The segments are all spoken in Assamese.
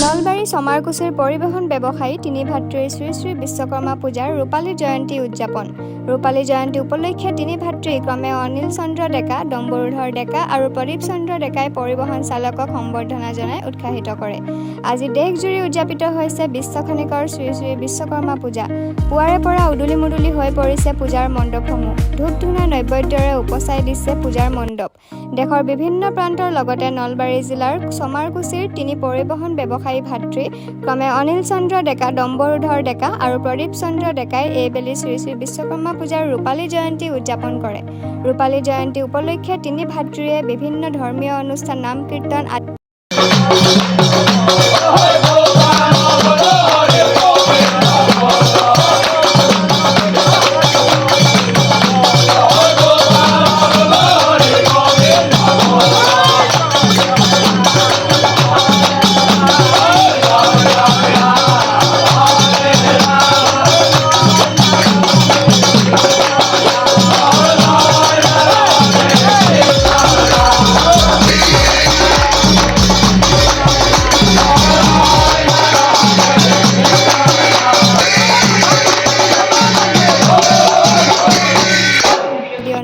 নলবাৰী চমাৰকুছিৰ পৰিবহণ ব্যৱসায়ী তিনি ভাতৃৰ শ্ৰী শ্ৰী বিশ্বকৰ্মা পূজাৰ ৰূপালী জয়ন্তী উদযাপন। ৰূপালী জয়ন্তী উপলক্ষে তিনি ভাতৃ ক্ৰমে অনিল চন্দ্ৰ ডেকা, ডম্বৰুধৰ ডেকা আৰু প্ৰদীপ চন্দ্ৰ ডেকাই পৰিবহণ চালকক সম্বৰ্ধনা জনাই উৎসাহিত কৰে। আজি দেশজুৰি উদযাপিত হৈছে বিশ্বখানিকৰ শ্ৰী শ্ৰী বিশ্বকৰ্মা পূজা। পুৱাৰে পৰা উদুলি মুদুলি হৈ পৰিছে পূজাৰ মণ্ডপসমূহ। ধূপ-ধূনা নৈবেদ্যৰে উপচাই দিছে পূজাৰ মণ্ডপ। দেশৰ বিভিন্ন প্ৰান্তৰ লগতে নলবাৰী জিলাৰ চমাৰকুছিৰ তিনি পৰিবহণ ব্যৱসায়ী ভাতৃ ক্ৰমে অনিল চন্দ্ৰ ডেকা, ডম্বৰুধৰ ডেকা আৰু প্ৰদীপ চন্দ্ৰ ডেকাই এইবেলি শ্ৰী শ্ৰী বিশ্বকৰ্মা পূজাৰ ৰূপালী জয়ন্তী উদযাপন কৰে। ৰূপালী জয়ন্তী উপলক্ষে তিনি ভাতৃয়ে বিভিন্ন ধৰ্মীয় অনুষ্ঠান, নাম কীৰ্তন আদি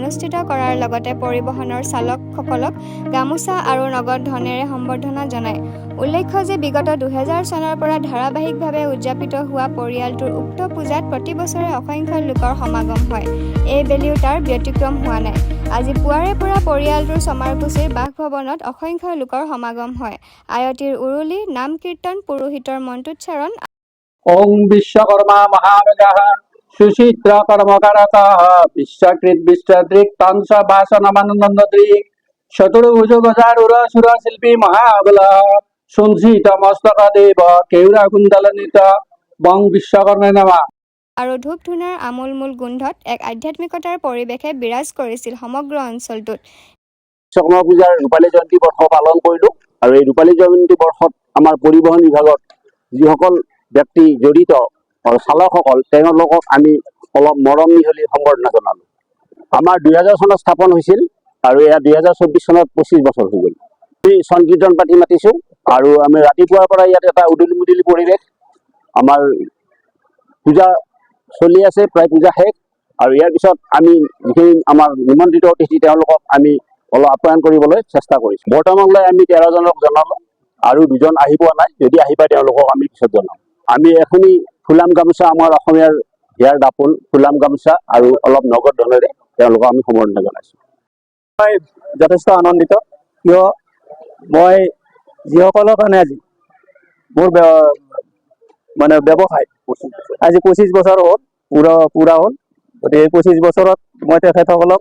অনুষ্ঠিত কৰাৰ লগতে পৰিবহণৰ চালকসকলক গামোচা আৰু নগদ ধনেৰে সম্বৰ্ধনা জনায়। উল্লেখ্য যে বিগত 2000 চনৰ পৰা ধাৰাবাহিকভাৱে উদযাপিত হোৱা পৰিয়ালটোৰ উক্ত পূজাত প্ৰতি বছৰে অসংখ্য লোকৰ সমাগম হয়। এইবেলিও তাৰ ব্যতিক্ৰম হোৱা নাই। আজি পুৱাৰে পৰা পৰিয়ালটোৰ চমাৰকুছিৰ বাসভৱনত অসংখ্য লোকৰ সমাগম হয়। আয়তীৰ উৰুলি, নাম কীৰ্তন, পুৰোহিতৰ মন্ত্ৰোচ্চাৰণ ওং বিশ্বকৰ্মা মহামেঘাঃ সুচিত্ৰ কৰ্মকাৰকঃ বিশ্বকৃত বিশ্বদৃক তংস বাসনমানন্দদৃক চতুৰ্ভুজ গজাৰুৰ সুৰ শিল্পী মহাবলা সঞ্চিত মস্তক দেব কেউৰা কুণ্ডলনিত বং বিশ্বকৰ্মা নামা। আৰু ধূপ-ধূনাৰ আমোলমোল গোন্ধত এক আধ্যাত্মিকতাৰ পৰিৱেশে বিৰাজ কৰিছিল সমগ্ৰ অঞ্চলটোত। বিশ্বকৰ্মা পূজাৰ ৰূপালী জয়ন্তী বৰ্ষ পালন কৰিলোঁ আৰু এই ৰূপালী জয়ন্তী বৰ্ষত আমাৰ পৰিবহণ বিভাগত যিসকল ব্যক্তি জড়িত চালকসকল তেওঁলোকক আমি অলপ মৰম মিহলি সম্বৰ্ধনা জনালোঁ। আমাৰ 2000 চনত স্থাপন হৈছিল আৰু এয়া 2024 চনত 25 বছৰ হৈ গ'ল। আমি সংকীৰ্তন পাতি মাতিছোঁ আৰু আমি ৰাতিপুৱাৰ পৰা ইয়াত এটা উদুলি মুদুলি পৰিৱেশ। আমাৰ পূজা চলি আছে, প্ৰায় পূজা শেষ আৰু ইয়াৰ পিছত আমি যিখিনি আমাৰ নিমন্ত্ৰিত অতিথি তেওঁলোকক আমি অলপ আপ্যায়ন কৰিবলৈ চেষ্টা কৰিছোঁ। বৰ্তমানলৈ আমি 13 জনক জনালোঁ আৰু 2 জন আহি পোৱা নাই। যদি আহি পায় তেওঁলোকক আমি পিছত জনাম। আমি এখনি ফুলাম গামোচা, আমাৰ অসমীয়াৰ হিয়াৰ দাপোন ফুলাম গামোচা আৰু অলপ নগদ ধনেৰে তেওঁলোকক আমি সম্বৰ্ধনা জনাইছোঁ। মই যথেষ্ট আনন্দিত, কিয় মই যিসকলৰ কাৰণে আজি মোৰ মানে ব্যৱসায় আজি 25 বছৰ হ'ল, পুৰা হ'ল। গতিকে এই 25 বছৰত মই তেখেতসকলক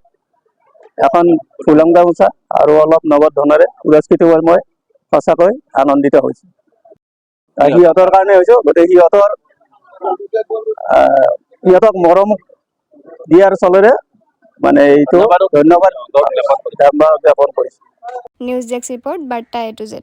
এখন ফুলাম গামোচা আৰু অলপ নগদ ধনেৰে পুৰস্কৃত হৈ মই সঁচাকৈ আনন্দিত হৈছোঁ। সিহঁতৰ কাৰণে হৈছোঁ। গতিকে সিহঁতক মৰম দিয়াৰ চলেৰে মানে এইটো ধন্যবাদ জ্ঞাপন কৰিছোঁ। নিউজ ডেস্ক ৰিপৰ্ট, বাৰ্তা A to Z।